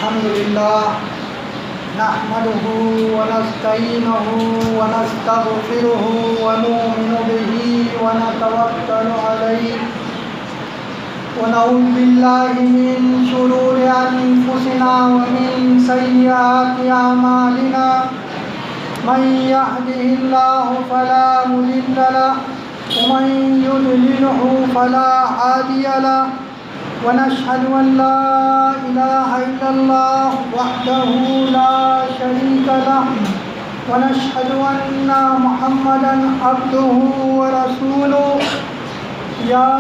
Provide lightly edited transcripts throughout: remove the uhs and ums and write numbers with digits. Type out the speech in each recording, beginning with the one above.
الحمد لله نحمده ونستعينه ونستغفره ونؤمن به ونتوكل عليه ونعوذ بالله من شرور أنفسنا ومن سيئات أعمالنا من يهده الله فلا مضل له ومن يضلله فلا هادي له ونشهد أن لا إله إلا الله وحده لا شريك له ونشهد أن محمدا عبده ورسوله يا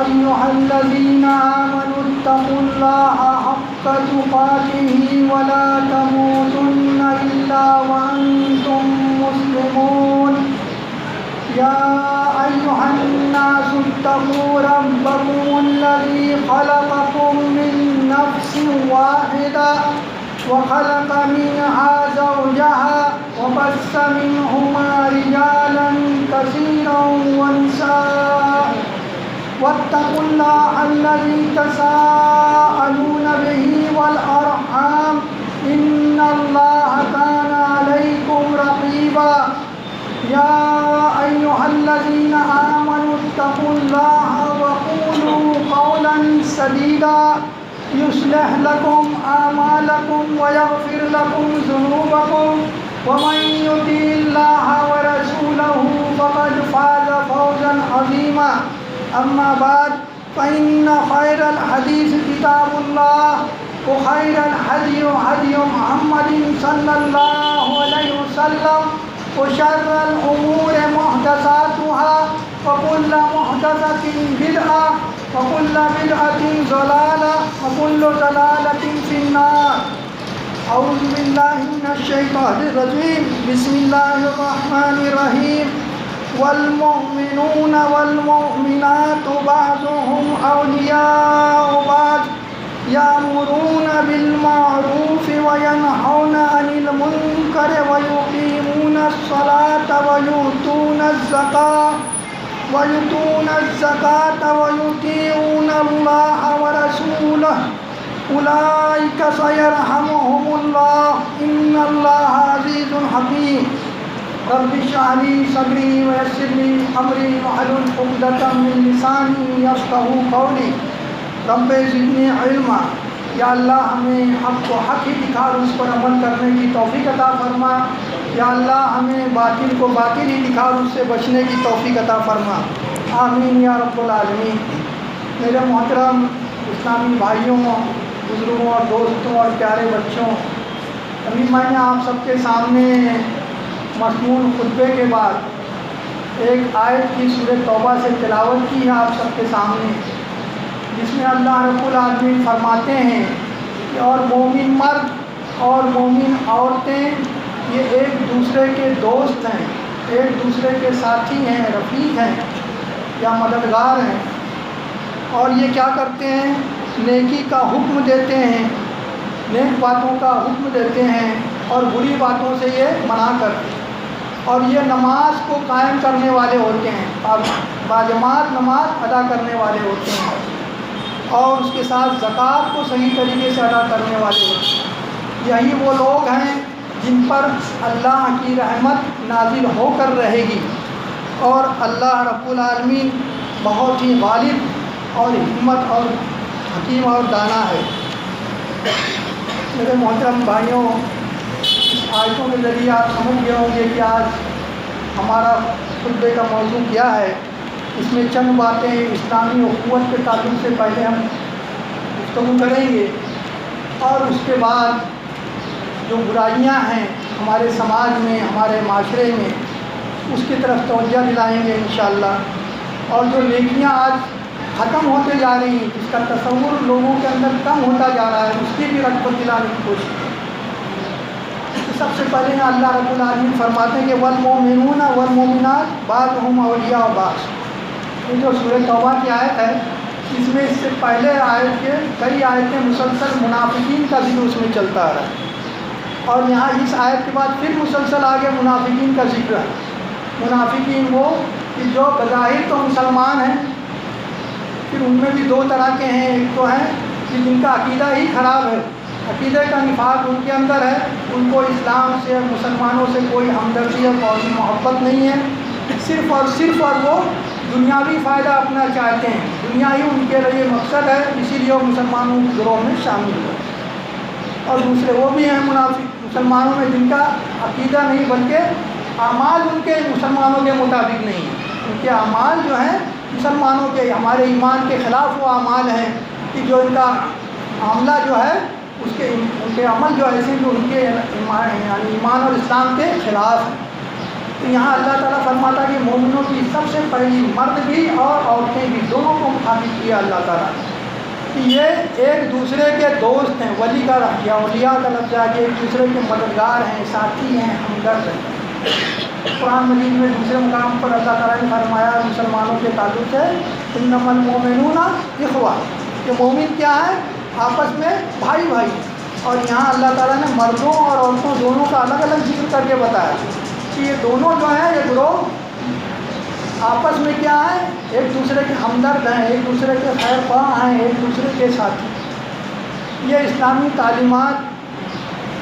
أيها الذين آمنوا اتقوا الله حق تقاته ولا تموتن إلا وأنتم مسلمون يا أيها الناس اتقوا ربكم الذي خلقكم من نفس واحدة وخلق منها زوجها وبث منهما رجالا كثيرا ونساء واتقوا الله الذي تساءلون به والأرحام إن الله كان عليكم رقيبا يا أيها الذين آمنوا اتقوا الله وقولوا قولا سديدا يصلح لكم أعمالكم ويغفر لكم ذنوبكم ومن يطع الله ورسوله فقد فاز فوزا عظيما أما بعد فإن خير الحديث كتاب الله وخير الهدي هدي محمد صلى الله عليه وسلم وشر الأمور محدثاتها وكل محدثة بدعة وكل بدعة ضلالة وكل ضلالة في النار أعوذ بالله من الشيطان الرجيم بسم الله الرحمن الرحيم والمؤمنون والمؤمنات بعضهم أولياء بعض يأمرون بالمعروف وينهون عن المنكر ويقيمون الصلاة ويؤتون الزكاة ويطيعون الله ورسوله أولئك سيرحمهم الله إن الله عزيز حكيم رب اشرح لي صدري ويسر لي أمري واحلل عقدة من لساني يفقهوا قولي رب زدنی علما یا اللہ ہمیں حق کو حق ہی دکھا اور اس پر عمل کرنے کی توفیق عطا فرما یا اللہ ہمیں باطل کو باطل ہی دکھا اور اس سے بچنے کی توفیق عطا فرما آمین یا رب العالمین۔ میرے محترم اسلامی بھائیوں، بزرگوں اور دوستوں اور پیارے بچوں، ابھی میں نے آپ سب کے سامنے مضمون خطبے کے بعد ایک آیت کی سورہ توبہ سے تلاوت کی ہے آپ سب کے سامنے، جس میں اللہ رب العالمین فرماتے ہیں کہ اور مومن مرد اور مومن عورتیں یہ ایک دوسرے کے دوست ہیں، ایک دوسرے کے ساتھی ہیں، رفیق ہیں یا مددگار ہیں، اور یہ کیا کرتے ہیں؟ نیکی کا حکم دیتے ہیں، نیک باتوں کا حکم دیتے ہیں اور بری باتوں سے یہ منع کرتے ہیں، اور یہ نماز کو قائم کرنے والے ہوتے ہیں اور باجماعت نماز ادا کرنے والے ہوتے ہیں، اور اس کے ساتھ زکوٰۃ کو صحیح طریقے سے ادا کرنے والے ہوتے ہیں۔ یہی وہ لوگ ہیں جن پر اللہ کی رحمت نازل ہو کر رہے گی، اور اللہ رب العالمین بہت ہی غالب اور حکمت اور حکیم اور دانا ہے۔ میرے محترم بھائیوں، اس آیتوں کے ذریعے آپ سمجھ گئے ہوں گے کہ آج ہمارا خطبے کا موضوع کیا ہے۔ اس میں چند باتیں اسلامی اخوت کے تعلق سے پہلے ہم گفتگو کریں گے، اور اس کے بعد جو برائیاں ہیں ہمارے سماج میں، ہمارے معاشرے میں، اس کی طرف توجہ دلائیں گے انشاءاللہ، اور جو نیکیاں آج ختم ہوتے جا رہی ہیں، جس کا تصور لوگوں کے اندر کم ہوتا جا رہا ہے، اس کی بھی رغبت دلانے کی کوشش کریں۔ سب سے پہلے اللہ رب العالمین فرماتے ہیں کہ والمؤمنون والمؤمنات بعضهم اولیاء بعض۔ یہ جو سورہ توبہ کی آیت ہے، اس میں اس سے پہلے آیت کے کئی آیتیں مسلسل منافقین کا ذکر اس میں چلتا آ رہا ہے، اور یہاں اس آیت کے بعد پھر مسلسل آگے منافقین کا ذکر ہے۔ منافقین وہ کہ جو بظاہر تو مسلمان ہیں، پھر ان میں بھی دو طرح کے ہیں، ایک تو ہیں کہ جن کا عقیدہ ہی خراب ہے، عقیدے کا نفاق ان کے اندر ہے، ان کو اسلام سے مسلمانوں سے کوئی ہمدردی اور قومی محبت نہیں ہے، صرف اور وہ دنیاوی فائدہ اپنا چاہتے ہیں، دنیا ہی ان کے لیے مقصد ہے، اسی لیے وہ مسلمانوں کے گروہ میں شامل ہوئے۔ اور دوسرے وہ بھی ہیں منافق مسلمانوں میں جن کا عقیدہ نہیں بلکہ اعمال ان کے مسلمانوں کے مطابق نہیں ہیں، ان کے اعمال جو ہیں مسلمانوں کے ہمارے ایمان کے خلاف وہ اعمال ہیں کہ جو ان کا عملہ جو ہے ان کے عمل جو ایسے جو ان کے یعنی ایمان اور اسلام کے خلاف ہیں۔ تو یہاں اللہ تعالیٰ فرماتا ہے کہ مومنوں کی سب سے پہلی مرد بھی اور عورتیں بھی دونوں کو مخاطب کیا اللہ تعالیٰ کہ یہ ایک دوسرے کے دوست ہیں، ولی کا رکھ دیا، اولیاء کا لفظ ہے کہ ایک دوسرے کے مددگار ہیں، ساتھی ہیں، ہمدرد ہیں۔ قرآن مجید میں دوسرے مقام پر اللہ تعالیٰ نے فرمایا مسلمانوں کے تعلق سے انما المؤمنون اخوہ، کہ مومن کیا ہے؟ آپس میں بھائی بھائی۔ اور یہاں اللہ تعالیٰ نے مردوں اور عورتوں دونوں کا الگ الگ ذکر کر کے بتایا کہ یہ دونوں جو ہیں یہ گروہ آپس میں کیا ہے؟ ایک دوسرے کے ہمدرد ہیں، ایک دوسرے کے خیر خواہ ہیں، ایک دوسرے کے ساتھی۔ یہ اسلامی تعلیمات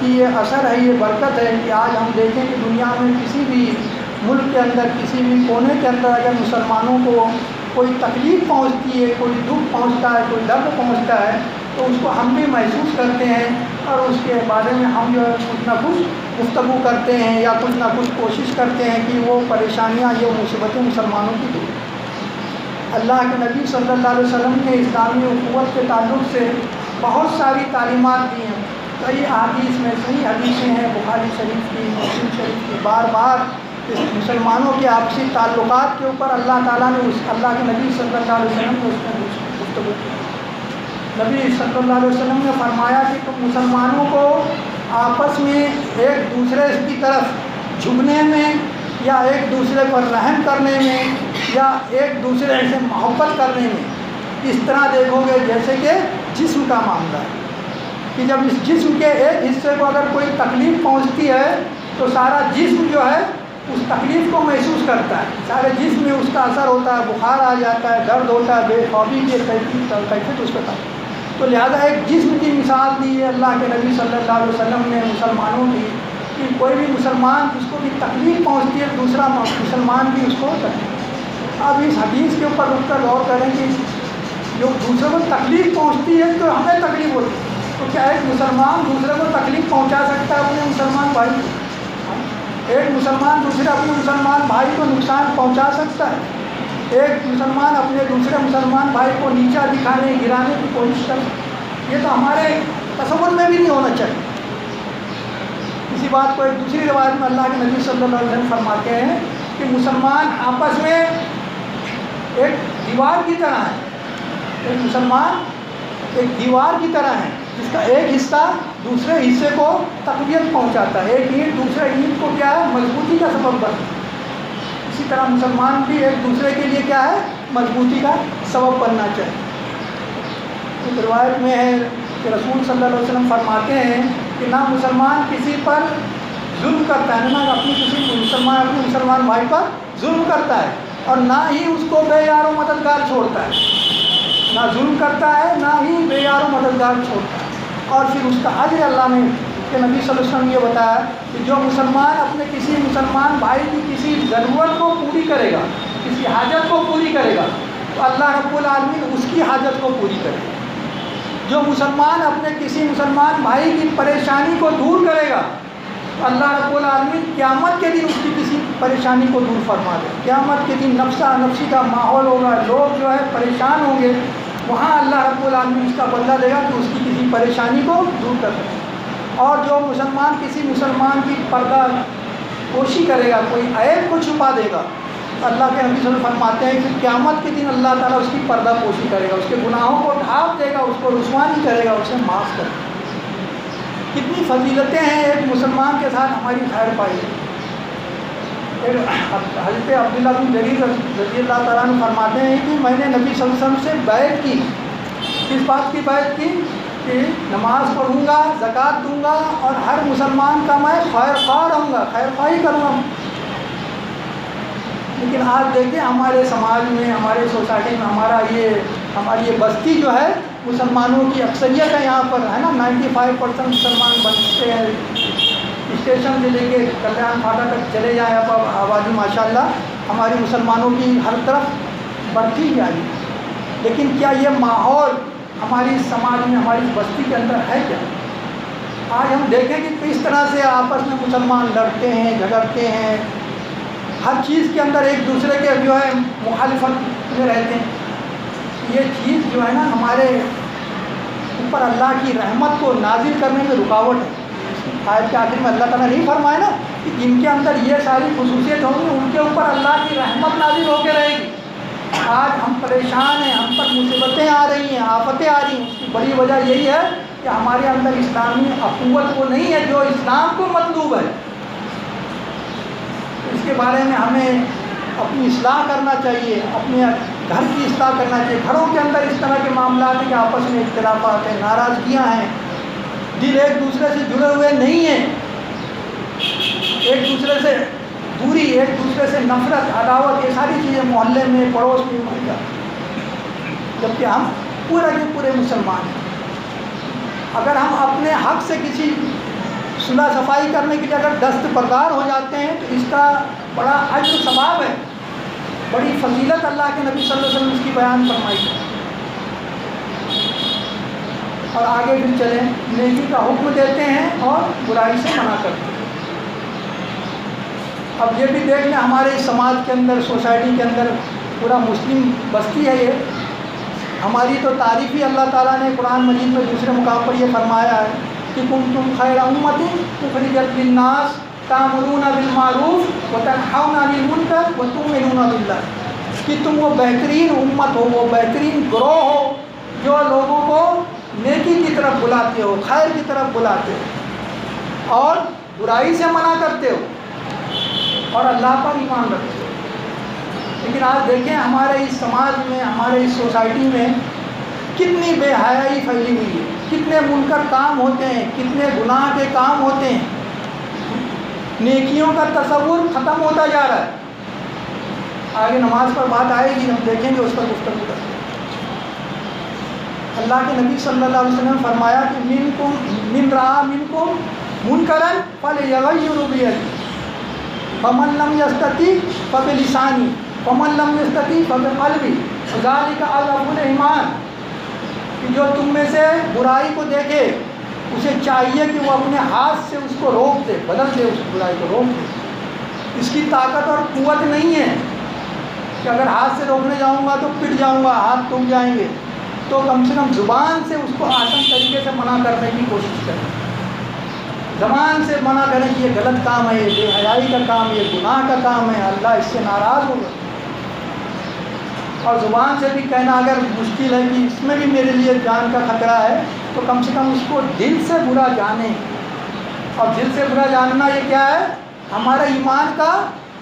کی یہ اثر ہے، یہ برکت ہے کہ آج ہم دیکھیں کہ دنیا میں کسی بھی ملک کے اندر، کسی بھی کونے کے اندر اگر مسلمانوں کو کوئی تکلیف پہنچتی ہے، کوئی دکھ پہنچتا ہے، کوئی درد پہنچتا ہے تو اس کو ہم بھی محسوس کرتے ہیں اور اس کے بارے میں ہم جو ہے کچھ نہ کچھ گفتگو کرتے ہیں یا کچھ نہ کچھ کوشش کرتے ہیں کہ وہ پریشانیاں، یہ مصیبتیں مسلمانوں کی دور۔ اللہ کے نبی صلی اللہ علیہ وسلم نے اسلامی اخوت کے تعلق سے بہت ساری تعلیمات دی ہیں، کئی احادیث میں صحیح حدیثیں ہیں، بخاری شریف کی، مسلم شریف کی، بار بار اس مسلمانوں کے آپسی تعلقات کے اوپر اللہ تعالیٰ نے اللہ کے نبی صلی اللہ علیہ وسلم نے اس میں گفتگو کی۔ نبی صلی اللہ علیہ وسلم نے فرمایا کہ تم مسلمانوں کو آپس میں ایک دوسرے کی طرف جھکنے میں یا ایک دوسرے پر رحم کرنے میں یا ایک دوسرے سے محبت کرنے میں اس طرح دیکھو گے جیسے کہ جسم کا معاملہ ہے، کہ جب اس جسم کے ایک حصے کو اگر کوئی تکلیف پہنچتی ہے تو سارا جسم جو ہے اس تکلیف کو محسوس کرتا ہے، سارے جسم میں اس کا اثر ہوتا ہے، بخار آ جاتا ہے، درد ہوتا ہے، بے خوابی کی کیفیت اس کا۔ تو لہذا ایک جسم کی مثال دی ہے اللہ کے نبی صلی اللہ علیہ وسلم نے مسلمانوں کی کہ کوئی بھی مسلمان جس کو بھی تکلیف پہنچتی ہے دوسرا مسلمان بھی اس کو تکلیف۔ اب اس حدیث کے اوپر رک کر غور کریں کہ جو دوسرے کو تکلیف پہنچتی ہے تو ہمیں تکلیف ہوتی ہے، تو کیا ایک مسلمان دوسرے کو تکلیف پہنچا سکتا ہے اپنے مسلمان بھائی کو؟ ایک مسلمان دوسرے اپنے مسلمان بھائی کو نقصان پہنچا سکتا ہے؟ ایک مسلمان اپنے دوسرے مسلمان بھائی کو نیچا دکھانے گرانے کی کوشش کرے؟ یہ تو ہمارے تصور میں بھی نہیں ہونا چاہیے۔ اسی بات کو ایک دوسری روایت میں اللہ کے نبی صلی اللہ علیہ وسلم فرماتے ہیں کہ مسلمان آپس میں ایک دیوار کی طرح ہے، ایک مسلمان ایک دیوار کی طرح ہے جس کا ایک حصہ دوسرے حصے کو تقویت پہنچاتا ہے، ایک اینٹ دوسرے اینٹ کو کیا ہے؟ مضبوطی کا سبب بنتا ہے۔ اسی طرح مسلمان بھی ایک دوسرے کے لیے کیا ہے؟ مضبوطی کا سبب بننا چاہیے۔ ایک روایت میں ہے کہ رسول صلی اللہ علیہ وسلم فرماتے ہیں کہ نہ مسلمان کسی پر ظلم کرتا ہے، نہ اپنی کسی مسلمان بھائی پر ظلم کرتا ہے، اور نہ ہی اس کو بے یار و مددگار چھوڑتا ہے، نہ ظلم کرتا ہے نہ ہی بے یار و مددگار چھوڑتا ہے۔ اور پھر اس کا اجر اللہ نے کہ نبی صلی اللہ علیہ وسلم نے یہ بتایا کہ جو مسلمان اپنے کسی مسلمان بھائی کی کسی ضرورت کو پوری کرے گا، کسی حاجت کو پوری کرے گا تو اللہ رب العالمین اس کی حاجت کو پوری کرے گا۔ جو مسلمان اپنے کسی مسلمان بھائی کی پریشانی کو دور کرے گا تو اللہ رب العالمین قیامت کے دن اس کی کسی پریشانی کو دور فرما دے۔ قیامت کے دن نفسا نفسی کا ماحول ہوگا، لوگ جو ہے پریشان ہوں گے، وہاں اللہ رب العالمین اس کا بدلہ دے گا کہ اس کی کسی پریشانی کو دور کر دے۔ اور جو مسلمان کسی مسلمان کی پردہ پوشی کرے گا، کوئی عیب کو چھپا دے گا، اللہ کے نبی صلی اللہ علیہ وسلم فرماتے ہیں کہ قیامت کے دن اللہ تعالیٰ اس کی پردہ پوشی کرے گا، اس کے گناہوں کو ڈھانپ دے گا، اس کو رسوا نہیں کرے گا، اسے معاف کرے گا۔ کتنی فضیلتیں ہیں ایک مسلمان کے ساتھ ہماری خیر پائی ہے۔ حضرت عبداللہ بن جریر رضی اللہ تعالیٰ عنہ فرماتے ہیں کہ میں نے نبی صلی اللہ علیہ وسلم سے بیعت کی، کس بات کی بیعت کی؟ کہ نماز پڑھوں گا، زکوٰۃ دوں گا اور ہر مسلمان کا میں خیر خواہ رہوں گا، خیر خواہی کروں گا۔ لیکن آج دیکھیں ہمارے سماج میں، ہمارے سوسائٹی میں ہماری یہ بستی جو ہے مسلمانوں کی اکثریت ہے یہاں پر، ہے نا، 95% مسلمان بنتے ہیں. اسٹیشن سے لے کے کلیان پھاٹا تک چلے جائیں اب آبادی ماشاءاللہ ہماری مسلمانوں کی ہر طرف بڑھتی جا رہی ہے. لیکن کیا یہ ماحول ہماری سماج میں، ہماری بستی کے اندر ہے کیا؟ آج ہم دیکھیں کہ کس طرح سے آپس میں مسلمان لڑتے ہیں، جھگڑتے ہیں، ہر چیز کے اندر ایک دوسرے کے جو ہے مخالفت میں رہتے ہیں. یہ چیز جو ہے نا ہمارے اوپر اللہ کی رحمت کو نازل کرنے میں رکاوٹ ہے. آیت کے آخر میں اللہ تعالیٰ نہیں فرمائے نا کہ جن کے اندر یہ ساری خصوصیت ہوں گی ان کے اوپر اللہ کی رحمت نازل ہو کے رہے گی. آج ہم پریشان ہیں، ہم پر مصیبتیں آ رہی ہیں، آفتیں آ رہی ہیں، اس کی بڑی وجہ یہی ہے کہ ہمارے اندر اسلامی اخوت وہ نہیں ہے جو اسلام کو مطلوب ہے. اس کے بارے میں ہمیں اپنی اصلاح کرنا چاہیے، اپنے گھر کی اصلاح کرنا چاہیے. گھروں کے اندر اس طرح کے معاملات ہیں کہ آپس میں اختلافات ہیں، ناراضگیاں ہیں، دل ایک دوسرے سے جڑے ہوئے نہیں ہیں، ایک دوسرے سے دوری، ایک دوسرے سے نفرت، عداوت، یہ ساری چیزیں محلے میں، پڑوس میں بن جاتی. جبکہ ہم پورے کے پورے مسلمان ہیں. اگر ہم اپنے حق سے کسی صلح صفائی کرنے کے لیے اگر دستبردار ہو جاتے ہیں تو اس کا بڑا اجر و ثواب ہے، بڑی فضیلت اللہ کے نبی صلی اللہ علیہ وسلم اس کی بیان فرمائی ہے. اور آگے بھی چلیں، نیکی کا حکم دیتے ہیں اور برائی سے منع کرتے ہیں. اب یہ بھی دیکھ لیں ہمارے اس سماج کے اندر، سوسائٹی کے اندر، پورا مسلم بستی ہے یہ. ہماری تو تعریف ہی اللہ تعالیٰ نے قرآن مجید میں دوسرے مقام پر یہ فرمایا ہے کہ کنتم خیر امۃ اخرجت للناس تأمرون بالمعروف وتنہون عن المنکر وتؤمنون باللہ، کہ تم وہ بہترین امت ہو، وہ بہترین گروہ ہو جو لوگوں کو نیکی کی طرف بلاتے ہو، خیر کی طرف بلاتے ہو اور برائی سے منع کرتے ہو اور اللہ پر ایمان رکھتے ہو. لیکن آج دیکھیں ہمارے اس سماج میں، ہمارے اس سوسائٹی میں کتنی بے حیائی پھیلی ہوئی ہے، کتنے منکر کام ہوتے ہیں، کتنے گناہ کے کام ہوتے ہیں. نیکیوں کا تصور ختم ہوتا جا رہا ہے. آگے نماز پر بات آئے گی، ہم دیکھیں گے اس پر گفتگو کریں. اللہ کے نبی صلی اللہ علیہ وسلم نے فرمایا کہ من رأى منکم منکرا فلیغیرہ بیدہ فمن لم یستطع فبلسانہ فمن لم یستطع فبقلبہ ذلک اضعف الایمان، کہ جو تم میں سے برائی کو دیکھے اسے چاہیے کہ وہ اپنے ہاتھ سے اس کو روک دے، بدل دے، اس برائی کو روک دے. اس کی طاقت اور قوت نہیں ہے کہ اگر ہاتھ سے روکنے جاؤں گا تو پٹ جاؤں گا، ہاتھ ٹوٹ جائیں گے. تو کم سے کم زبان سے اس کو آسان طریقے سے منع کرنے کی کوشش کریں. زبان سے منع کریں کہ یہ غلط کام ہے، یہ بے حیائی کا کام ہے، یہ گناہ کا کام ہے، اللہ اس سے ناراض ہوگا. اور زبان سے بھی کہنا اگر مشکل ہے کہ اس میں بھی میرے لیے جان کا خطرہ ہے تو کم سے کم اس کو دل سے برا جانیں. اور دل سے برا جاننا یہ کیا ہے؟ ہمارا ایمان کا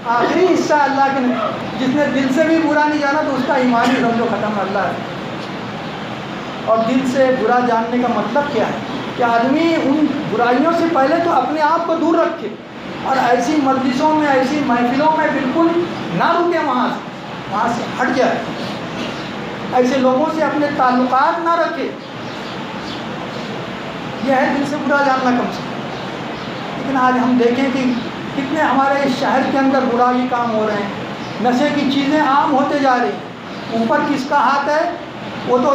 آخری حصہ اللہ کے نبی، جس نے دل سے بھی برا نہیں جانا تو اس کا ایمان ہی سمجھو ختم اللہ ہے. اور دل سے برا جاننے کا مطلب کیا ہے کہ آدمی ان برائیوں سے پہلے تو اپنے آپ کو دور رکھے اور ایسی مجلسوں میں، ایسی محفلوں میں بالکل نہ رکے، وہاں سے ہٹ جائے، ایسے لوگوں سے اپنے تعلقات نہ رکھے. یہ ہے دل سے برا جاننا کم سے کم. لیکن آج ہم دیکھیں کہ کتنے ہمارے اس شہر کے اندر برائی کام ہو رہے ہیں، نشے کی چیزیں عام ہوتے جا رہی ہیں. اوپر کس کا ہاتھ ہے وہ تو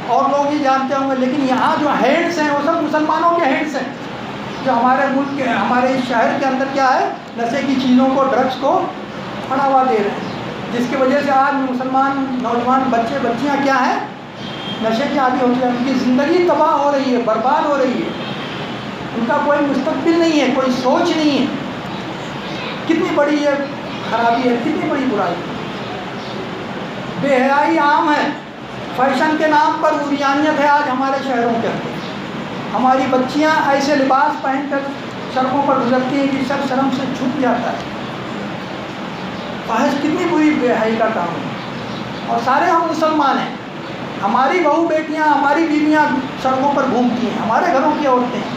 اور لوگ ہی جانتے ہوں گے، لیکن یہاں جو ہینڈس ہیں وہ سب مسلمانوں کے ہینڈس ہیں جو ہمارے ملک کے، ہمارے اس شہر کے اندر کیا ہے، نشے کی چیزوں کو، ڈرگس کو بڑھاوا دے رہے ہیں. جس کی وجہ سے آج مسلمان نوجوان بچے بچیاں کیا ہیں، نشے کی عادی ہوتی ہیں. ان کی زندگی تباہ ہو رہی ہے، برباد ہو رہی ہے، ان کا کوئی مستقبل نہیں ہے، کوئی سوچ نہیں ہے. کتنی بڑی یہ خرابی ہے، کتنی بڑی برائی ہے. بے حیائی عام ہے، فیشن کے نام پر عریانیت ہے آج ہمارے شہروں کے اندر. ہماری بچیاں ایسے لباس پہن کر سڑکوں پر گزرتی ہیں کہ سب شرم سے چھپ جاتا ہے. فحش کتنی بری بے حیائی کا کام ہے. اور سارے ہم مسلمان ہیں، ہماری بہو بیٹیاں، ہماری بیویاں سڑکوں پر گھومتی ہیں، ہمارے گھروں کی عورتیں ہیں.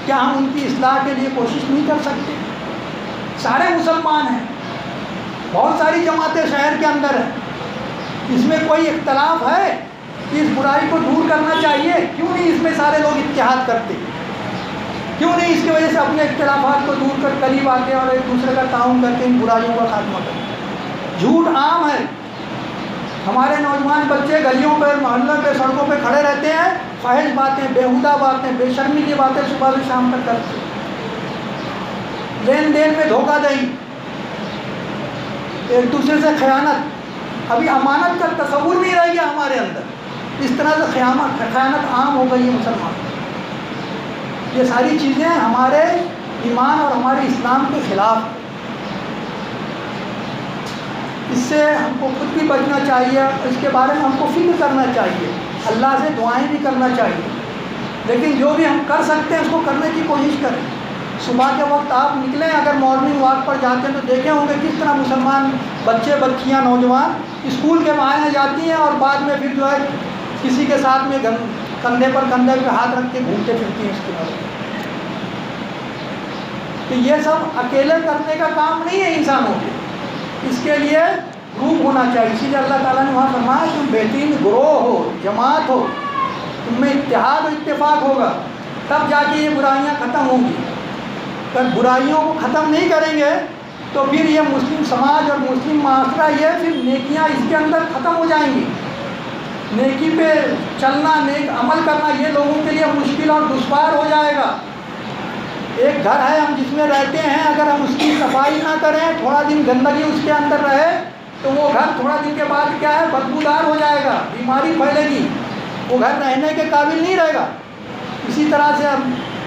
کیا ہم ان کی اصلاح کے لیے کوشش نہیں کر سکتے؟ سارے مسلمان ہیں، بہت ساری جماعتیں شہر کے اندر ہیں، اس میں کوئی اختلاف ہے کہ اس برائی کو دور کرنا چاہیے، کیوں نہیں اس میں سارے لوگ اتحاد کرتے؟ کیوں نہیں اس کی وجہ سے اپنے اختلافات کو دور کر قریب آتے اور ایک دوسرے کا تعاون کرتے، ان برائیوں کا خاتمہ کرتے؟ جھوٹ عام ہے، ہمارے نوجوان بچے گلیوں پہ، محلوں پہ، سڑکوں پہ کھڑے رہتے ہیں، فحش باتیں، بیہودہ باتیں، بے شرمی کی باتیں صبح سے شام تک کرتے، لین دین میں دھوکہ دہی، ایک دوسرے سے خیانت، ابھی امانت کا تصور نہیں رہ گیا ہمارے اندر، اس طرح سے خیانت عام ہو گئی ہے مسلمان۔ یہ ساری چیزیں ہمارے ایمان اور ہمارے اسلام کے خلاف، اس سے ہم کو خود بھی بچنا چاہیے، اس کے بارے میں ہم کو فکر کرنا چاہیے، اللہ سے دعائیں بھی کرنا چاہیے، لیکن جو بھی ہم کر سکتے ہیں اس کو کرنے کی کوشش کریں۔ صبح کے وقت آپ نکلیں، اگر مارننگ واک پر جاتے ہیں تو دیکھے ہوں گے کس طرح مسلمان بچے بچیاں نوجوان اسکول کے بہانے جاتی ہیں اور بعد میں پھر جو ہے کسی کے ساتھ میں کندھے پر کندھے پہ ہاتھ رکھ کے گھومتے پھرتی ہیں اس کے بعد۔ تو یہ سب اکیلے کرنے کا کام نہیں ہے انسانوں کے، اس کے لیے گروپ ہونا چاہیے۔ اسی لیے اللہ تعالیٰ نے وہاں فرمایا تم بہترین گروہ ہو، جماعت ہو، تم میں اتحاد و اتفاق ہوگا، تب جا کے یہ برائیاں ختم ہوں گی۔ اگر برائیوں کو ختم نہیں کریں گے تو پھر یہ مسلم سماج اور مسلم معاشرہ یہ پھر نیکیاں اس کے اندر ختم ہو جائیں گی۔ نیکی پہ چلنا، نیک عمل کرنا یہ لوگوں کے لیے مشکل اور دشوار ہو جائے گا۔ ایک گھر ہے ہم جس میں رہتے ہیں، اگر ہم اس کی صفائی نہ کریں، تھوڑا دن گندگی اس کے اندر رہے تو وہ گھر تھوڑا دن کے بعد کیا ہے، بدبودار ہو جائے گا، بیماری پھیلے گی، وہ گھر رہنے کے قابل نہیں رہے گا۔ اسی طرح سے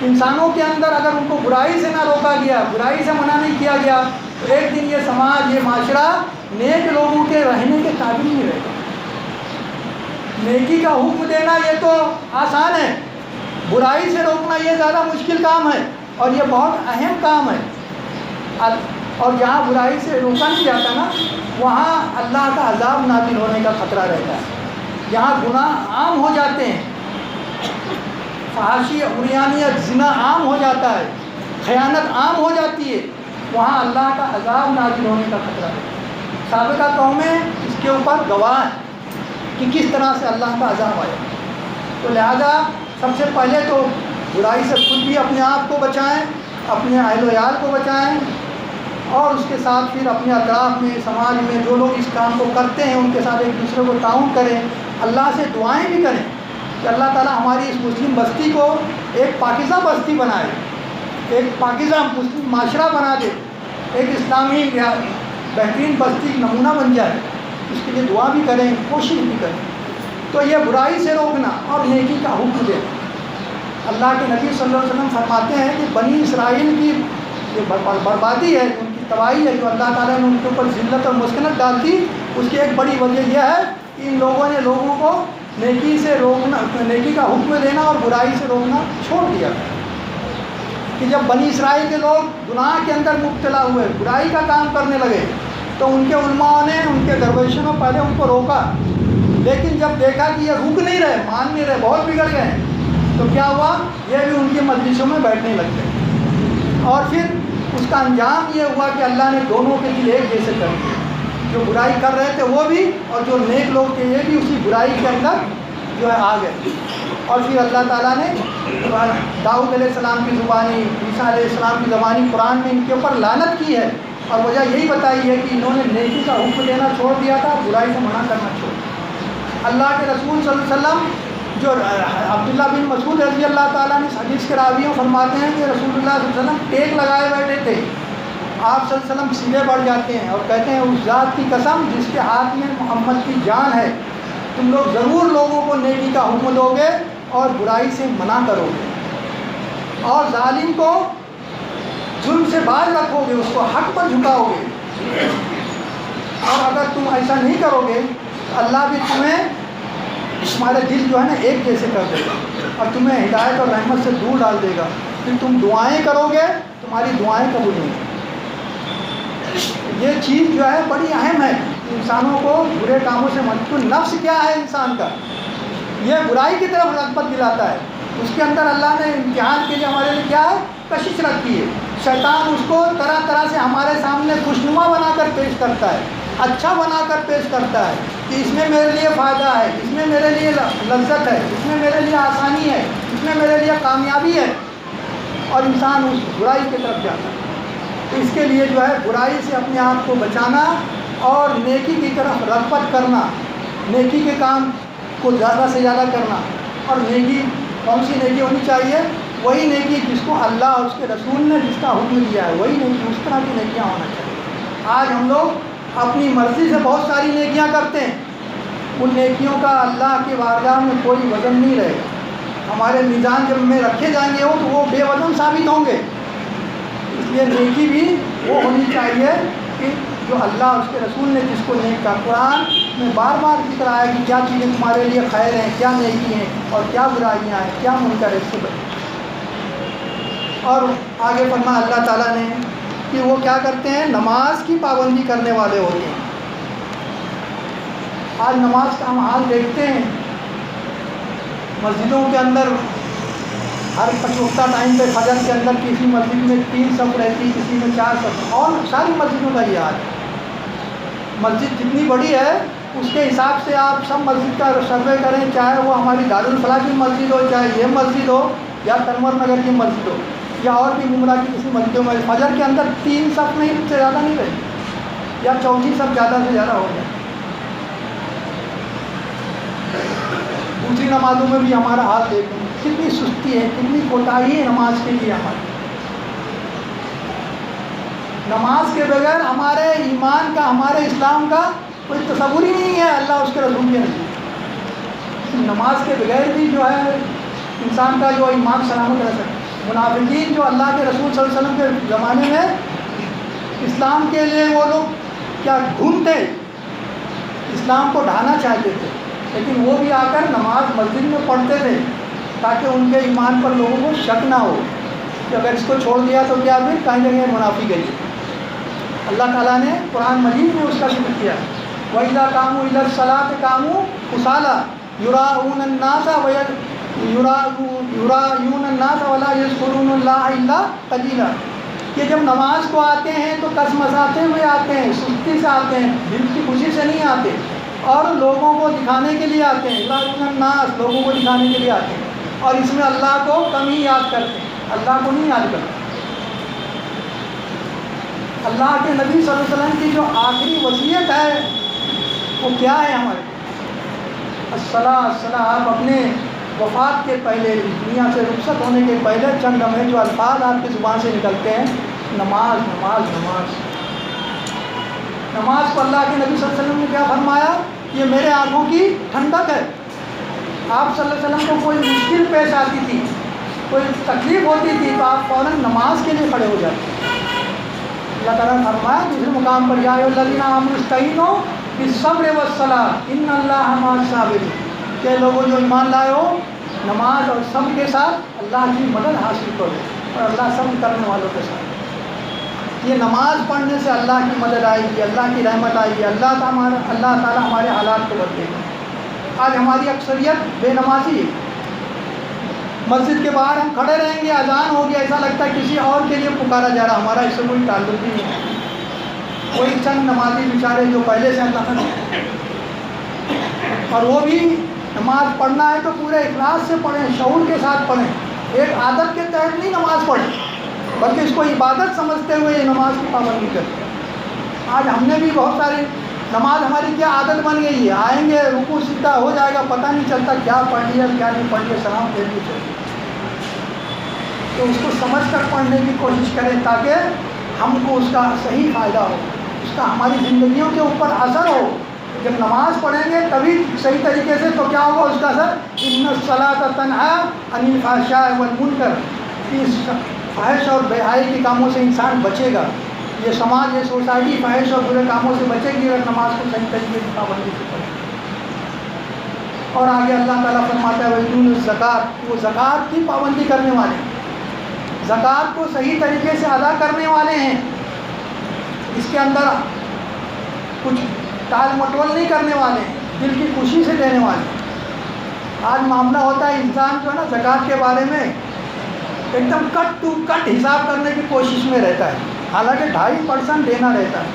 انسانوں کے اندر اگر ان کو برائی سے نہ روکا گیا، برائی سے منع نہیں کیا گیا تو ایک دن یہ سماج، یہ معاشرہ نیک لوگوں کے رہنے کے قابل نہیں رہے گا۔ نیکی کا حکم دینا یہ تو آسان ہے، برائی سے روکنا یہ زیادہ مشکل کام ہے اور یہ بہت اہم کام ہے۔ اور جہاں برائی سے روکا نہیں جاتا نا، وہاں اللہ کا عذاب نازل ہونے کا خطرہ رہتا ہے۔ جہاں گناہ عام ہو جاتے ہیں، فحاشی، عریانیت، زنا عام ہو جاتا ہے، خیانت عام ہو جاتی ہے، وہاں اللہ کا عذاب نازل ہونے کا خطرہ ہے۔ سابقہ قومیں اس کے اوپر گواہ ہیں کہ کس طرح سے اللہ کا عذاب آیا۔ تو لہذا سب سے پہلے تو برائی سے خود بھی اپنے آپ کو بچائیں، اپنے اہل و عیال کو بچائیں، اور اس کے ساتھ پھر اپنے اطراف میں، سماج میں جو لوگ اس کام کو کرتے ہیں ان کے ساتھ ایک دوسرے کو تعاون کریں، اللہ سے دعائیں بھی کریں کہ اللہ تعالیٰ ہماری اس مسلم بستی کو ایک پاکیزہ بستی بنائے، ایک پاکیزہ مسلم معاشرہ بنا دے، ایک اسلامی بہترین بستی نمونہ بن جائے۔ اس کے لیے دعا بھی کریں، کوشش بھی کریں۔ تو یہ برائی سے روکنا اور نیکی کا حکم دینا۔ اللہ کے نبی صلی اللہ علیہ وسلم فرماتے ہیں کہ بنی اسرائیل کی جو بربادی ہے، ان کی تباہی ہے، جو اللہ تعالیٰ نے ان کے اوپر ذلت اور مسکنت ڈال دی، اس کی ایک بڑی وجہ یہ ہے کہ ان لوگوں نے لوگوں کو نیکی سے روکنا، نیکی کا حکم دینا اور برائی سے روکنا چھوڑ دیا۔ کہ جب بنی اسرائیل کے لوگ گناہ کے اندر مبتلا ہوئے، برائی کا کام کرنے لگے، تو ان کے علماء نے، ان کے درویشوں نے پہلے ان کو روکا، لیکن جب دیکھا کہ یہ رک نہیں رہے، مان نہیں رہے، بہت بگڑ گئے، تو کیا ہوا، یہ بھی ان کی مجلسوں میں بیٹھنے لگ گئے، اور پھر اس کا انجام یہ ہوا کہ اللہ نے دونوں کے دل ایک جیسے کر دیے، جو برائی کر رہے تھے وہ بھی، اور جو نیک لوگ تھے یہ بھی اسی برائی کے اندر جو ہے آ گئے۔ اور پھر اللہ تعالیٰ نے داؤد علیہ السلام کی زبانی، عیسیٰ علیہ السلام کی زبانی قرآن میں ان کے اوپر لعنت کی ہے، اور وجہ یہی بتائی ہے کہ انہوں نے نیکی کا حکم دینا چھوڑ دیا تھا، برائی سے منع کرنا چھوڑ دیا۔ اللہ کے رسول صلی اللہ علیہ وسلم، جو عبداللہ بن مسعود رضی اللہ تعالیٰ نے حدیث کے راویوں فرماتے ہیں کہ رسول اللہ صلی اللہ علیہ وسلم ٹیک لگائے بیٹھے تھے، آپ صلی اللہ علیہ وسلم سیدھے بڑھ جاتے ہیں اور کہتے ہیں اس ذات کی قسم جس کے ہاتھ میں محمد کی جان ہے، تم لوگ ضرور لوگوں کو نیکی کا حکم دو گے اور برائی سے منع کرو گے، اور ظالم کو ظلم سے باز رکھو گے، اس کو حق پر جھکاؤ گے، اور اگر تم ایسا نہیں کرو گے تو اللہ بھی تمہارے دل جو ہے نا ایک جیسے کر دے گا اور تمہیں ہدایت اور رحمت سے دور ڈال دے گا، پھر تم دعائیں کرو گے، تمہاری دعائیں قبول ہوں گی۔ یہ چیز جو ہے بڑی اہم ہے، انسانوں کو برے کاموں سے منع۔ نفس کیا ہے انسان کا، یہ برائی کی طرف رغبت دلاتا ہے، اس کے اندر اللہ نے امتحان کے لیے ہمارے لیے کیا ہے، کشش رکھی ہے۔ شیطان اس کو طرح طرح سے ہمارے سامنے خوشنما بنا کر پیش کرتا ہے، اچھا بنا کر پیش کرتا ہے، کہ اس میں میرے لیے فائدہ ہے، اس میں میرے لیے لذت ہے، اس میں میرے لیے آسانی ہے، اس میں میرے لیے کامیابی ہے، اور انسان اس برائی کی طرف جاتا ہے۔ تو اس کے لیے جو ہے برائی سے اپنے آپ کو بچانا اور نیکی کی طرف رغبت کرنا، نیکی کے کام کو زیادہ سے زیادہ کرنا۔ اور نیکی کون سی نیکی ہونی چاہیے؟ وہی نیکی جس کو اللہ اور اس کے رسول نے جس کا حکم دیا ہے، وہی نیکی، اس طرح کی نیکیاں ہونا چاہیے۔ آج ہم لوگ اپنی مرضی سے بہت ساری نیکیاں کرتے ہیں، ان نیکیوں کا اللہ کی بارگاہ میں کوئی وزن نہیں رہے گا۔ ہمارے میزان جب میں رکھے جائیں گے تو وہ بے وزن ثابت ہوں گے۔ اس لیے نیکی بھی وہ ہونی چاہیے کہ جو اللہ اور اس کے رسول نے جس کو نیک کا، قرآن میں بار بار ذکر آیا کہ کیا چیزیں تمہارے لیے خیر ہیں، کیا نیکی ہیں، اور کیا برائیاں ہیں، کیا منکر ہے، اس سے بچیں۔ اور آگے فرمایا اللہ تعالیٰ نے کہ وہ کیا کرتے ہیں؟ نماز کی پابندی کرنے والے ہوتے ہیں۔ آج نماز کا ہم حال دیکھتے ہیں، مسجدوں کے اندر ہر پچوختہ ٹائم پہ فجر کے اندر کسی مسجد میں 3 صف رہتی، کسی میں 4 صف، اور ساری مسجدوں کا یہ حال ہے۔ مسجد جتنی بڑی ہے اس کے حساب سے آپ سب مسجد کا سروے کریں، چاہے وہ ہماری دارالفلاح کی مسجد ہو، چاہے یہ مسجد ہو، یا تنور نگر کی مسجد ہو، یا اور بھی گمراہ کی کسی مسجدوں میں فجر کے اندر 3 صف نہیں سے زیادہ نہیں رہتی، یا چوتھی صف زیادہ سے زیادہ ہو جائے۔ دوسری نمازوں میں بھی ہمارا حال دیکھیں، کتنی سستی ہے، کتنی کوتاہی ہے نماز کے لیے ہماری۔ نماز کے بغیر ہمارے ایمان کا، ہمارے اسلام کا کوئی تصور ہی نہیں ہے اللہ اس کے رسول کے نزدیک۔ نماز کے بغیر بھی جو ہے انسان کا جو ایمان سلامت رہ سکتا ہے۔ منافقین جو اللہ کے رسول صلی اللہ علیہ وسلم کے زمانے میں اسلام کے لیے وہ لوگ کیا ڈھونڈتے، اسلام کو ڈھانا چاہتے تھے، لیکن وہ بھی آ کر نماز مسجد میں پڑھتے تھے تاکہ ان کے ایمان پر لوگوں کو شک نہ ہو کہ اگر اس کو چھوڑ دیا تو کیا پھر کہیں نہ کہیں منافق ہے۔ اللہ تعالیٰ نے قرآن مجید میں اس کا ذکر کیا، وَإِذَا قَامُوا إِلَى الصَّلَاةِ قَامُوا كُسَالَىٰ يُرَاءُونَ النَّاسَ وَلَا يَذْكُرُونَ اللَّهَ إِلَّا قَلِيلًا۔ کہ جب نماز کو آتے ہیں تو کسمساتے ہوئے آتے ہیں، سستی سے آتے ہیں، دل کی خوشی سے نہیں آتے، اور لوگوں کو دکھانے کے لیے آتے ہیں، يُرَاءُونَ النَّاسَ، لوگوں کو دکھانے کے لیے آتے ہیں، اور اس میں اللہ کو کم ہی یاد کرتے ہیں، اللہ کو نہیں یاد کرتے۔ اللہ کے نبی صلی اللہ علیہ وسلم کی جو آخری وصیت ہے وہ کیا ہے ہمارے؟ الصلاۃ الصلاۃ۔ آپ اپنے وفات کے پہلے، دنیا سے رخصت ہونے کے پہلے چند لمحے جو الفاظ آپ کی زبان سے نکلتے ہیں، نماز نماز نماز۔ نماز کو اللہ کے نبی صلی اللہ علیہ وسلم نے کیا فرمایا؟ یہ میرے آنکھوں کی ٹھنڈک ہے۔ آپ صلی اللہ علیہ وسلم کو کوئی مشکل پیش آتی تھی، کوئی تکلیف ہوتی تھی تو آپ فوراً نماز کے لیے کھڑے ہو جاتے۔ اللہ تعالیٰ نے فرمایا دوسرے مقام پر، یا ایھا الذین آمنوا استعینوا بالصبر والصلاۃ ان اللہ مع الصابرین، کہ لوگوں جو ایمان لائے ہو، نماز اور صبر کے ساتھ اللہ کی مدد حاصل کرو، اور اللہ صبر کرنے والوں کے ساتھ۔ یہ نماز پڑھنے سے اللہ کی مدد آئے گی، اللہ کی رحمت آئے گی، اللہ تعالیٰ ہمارے حالات کو بدلے گا۔ آج ہماری اکثریت بے نمازی ہے، مسجد کے باہر ہم کھڑے رہیں گے، اذان ہوگی، ایسا لگتا ہے کسی اور کے لیے پکارا جا رہا، ہمارا اس سے کوئی تعلق ہی نہیں ہے۔ کوئی چند نمازی بیچارے جو پہلے سے اللہ کا، اور وہ بھی نماز پڑھنا ہے تو پورے اخلاص سے پڑھیں، شعور کے ساتھ پڑھیں، ایک عادت کے تحت نہیں نماز پڑھیں، بلکہ اس کو عبادت سمجھتے ہوئے یہ نماز کی پابندی کریں۔ آج ہم نے بھی بہت ساری نماز ہماری کیا عادت بن گئی ہے، آئیں گے رکوع سجدہ ہو جائے گا، پتہ نہیں چلتا کیا پڑھ لیا کیا نہیں پڑھ لیا، سلام پھیر بھی چلے۔ تو اس کو سمجھ کر پڑھنے کی کوشش کریں تاکہ ہم کو اس کا صحیح فائدہ ہو، اس کا ہماری زندگیوں کے اوپر اثر ہو۔ جب نماز پڑھیں گے تبھی صحیح طریقے سے، تو کیا ہوگا اس کا اثر؟ ان الصلاۃ تنہی عن الفحشاء والمنکر، اس فحش اور بے حیائی کے کاموں سے انسان بچے گا، یہ سماج، یہ سوسائٹی فحش اور برے کاموں سے بچے گی اگر نماز کو صحیح طریقے سے پابندی سے پڑھے۔ اور آگے اللہ تعالیٰ فرماتا ہے وَيُؤْتُونَ الزَّکَاۃَ، وہ زکوٰۃ کی پابندی کرنے والے ہیں، زکوٰۃ کو صحیح طریقے سے ادا کرنے والے ہیں، اس کے اندر کچھ ٹال مٹول نہیں کرنے والے ہیں، دل کی خوشی سے دینے والے ہیں۔ آج معاملہ ہوتا ہے انسان جو ہے نا زکوٰۃ کے بارے میں ایک دم کٹ ٹو کٹ حساب کرنے کی کوشش میں رہتا ہے، حالانکہ 2.5% دینا رہتا ہے،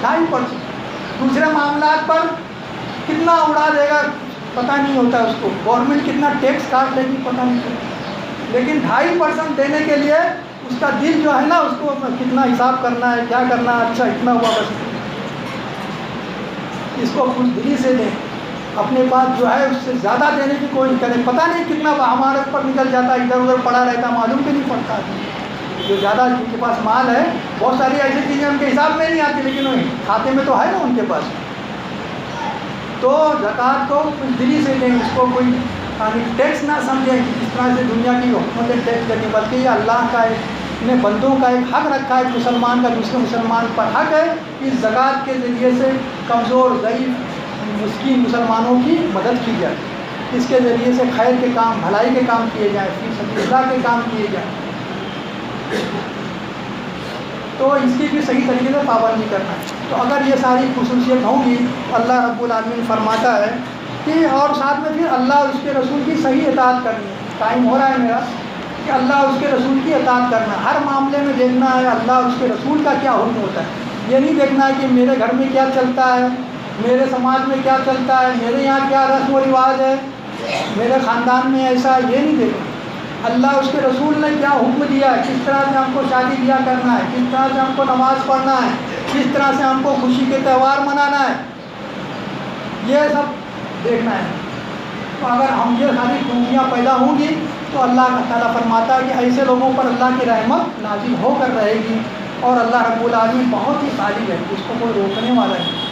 2.5%۔ دوسرے معاملات پر کتنا اڑا دے گا پتہ نہیں ہوتا اس کو، گورنمنٹ کتنا ٹیکس کاٹ لے گی پتہ نہیں چلتا، لیکن 2.5% دینے کے لیے اس کا دل جو ہے نا اس کو کتنا حساب کرنا ہے، کیا کرنا ہے، اچھا اتنا ہوا بس اس کو خوش دلی سے دیں، اپنے پاس جو ہے اس سے زیادہ دینے کی کوشش کریں، پتہ نہیں کتنا ہمارے اوپر نکل جاتا ہے، ادھر ادھر پڑا رہتا، معلوم بھی نہیں پڑتا جو زیادہ جن کے پاس مال ہے، بہت ساری ایسی چیزیں ان کے حساب میں نہیں آتی لیکن کھاتے میں تو ہے نا ان کے پاس، تو زکوٰۃ کو خوش دلی سے دیں، اس کو کوئی ٹیکس نہ سمجھیں کہ اس طرح سے دنیا کی حکومتیں ٹیکس لگیں، بلکہ یہ اللہ کا نے بندوں کا ایک حق رکھا ہے، مسلمان کا دوسرے مسلمان پر حق ہے کہ اس زکوٰۃ کے ذریعے سے کمزور ضعیف مسکین مسلمانوں کی مدد کی جائے، اس کے ذریعے سے خیر کے کام، بھلائی کے کام کیے جائیں، فی سبیل اللہ کے کام کیے جائیں، تو اس کی بھی صحیح طریقے سے پابندی کرنا ہے۔ تو اگر یہ ساری خصوصیت ہوں گی، اللہ رب العالمین فرماتا ہے کہ اور ساتھ میں پھر اللہ اس کے رسول کی صحیح اطاعت کرنی ہے۔ ٹائم ہو رہا ہے میرا، کہ اللہ اس کے رسول کی اطاعت کرنا ہے، ہر معاملے میں دیکھنا ہے اللہ اس کے رسول کا کیا حکم ہوتا ہے، یہ نہیں دیکھنا ہے کہ میرے گھر میں کیا چلتا ہے، میرے سماج میں کیا چلتا ہے، میرے یہاں کیا رسم و رواج ہے، میرے خاندان میں ایسا، یہ نہیں دیکھنا، اللہ اس کے رسول نے کیا حکم دیا ہے، کس طرح سے ہم کو شادی بیاہ کرنا ہے، کس طرح سے ہم کو نماز پڑھنا ہے، کس طرح سے ہم کو خوشی کے تہوار منانا ہے، یہ سب دیکھنا ہے۔ تو اگر ہم یہ ساری خوبیاں پیدا ہوں گی تو اللہ تعالیٰ فرماتا ہے کہ ایسے لوگوں پر اللہ کی رحمت نازل ہو کر رہے گی، اور اللہ رب العالمین بہت ہی غالب ہے، اس کو کوئی روکنے والا نہیں۔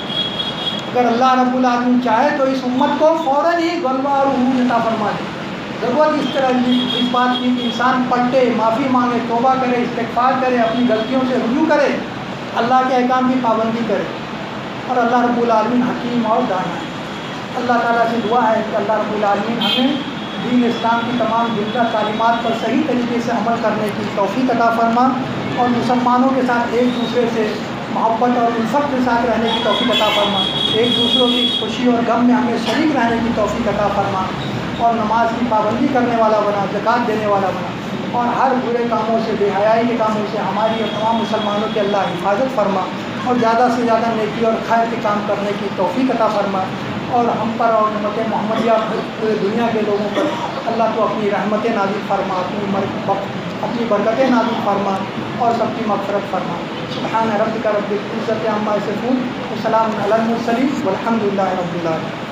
اگر اللہ رب العالمین چاہے تو اس امت کو فوراً ہی غلبہ اور عروج عطا فرما دے۔ ضرورت اس طرح کی اس بات کی کہ انسان پلٹے، معافی مانگے، توبہ کرے، استغفار کرے، اپنی غلطیوں سے رجوع کرے، اللہ کے احکام کی پابندی کرے، اور اللہ رب العالمین حکیم اور دانا ہے۔ اللہ تعالیٰ سے دعا ہے کہ اللہ رب العالمین ہمیں دین اسلام کی تمام زندہ تعلیمات پر صحیح طریقے سے عمل کرنے کی توفیق عطا فرما، اور مسلمانوں کے ساتھ ایک دوسرے سے محبت اور الفت کے ساتھ رہنے کی توفیق عطا فرما، ایک دوسروں کی خوشی اور غم میں ہمیں شریک رہنے کی توفیق عطا فرما، اور نماز کی پابندی کرنے والا بنا، زکوٰۃ دینے والا بنا، اور ہر برے کاموں سے، بے حیائی کے کاموں سے ہماری اور تمام مسلمانوں کی اللہ حفاظت فرما، اور زیادہ سے زیادہ نیکی اور خیر کے کام کرنے کی توفیق عطا فرما، اور ہم پر اور امت محمدیہ پورے دنیا کے لوگوں پر اللہ تو اپنی رحمتیں نازل فرما، اپنی برکتیں نازل فرما، اور سب کی مغفرت فرما۔ سبحان ربک رب العزت عما یصفون، وسلام علی المرسلین والحمد للہ رب العالمین۔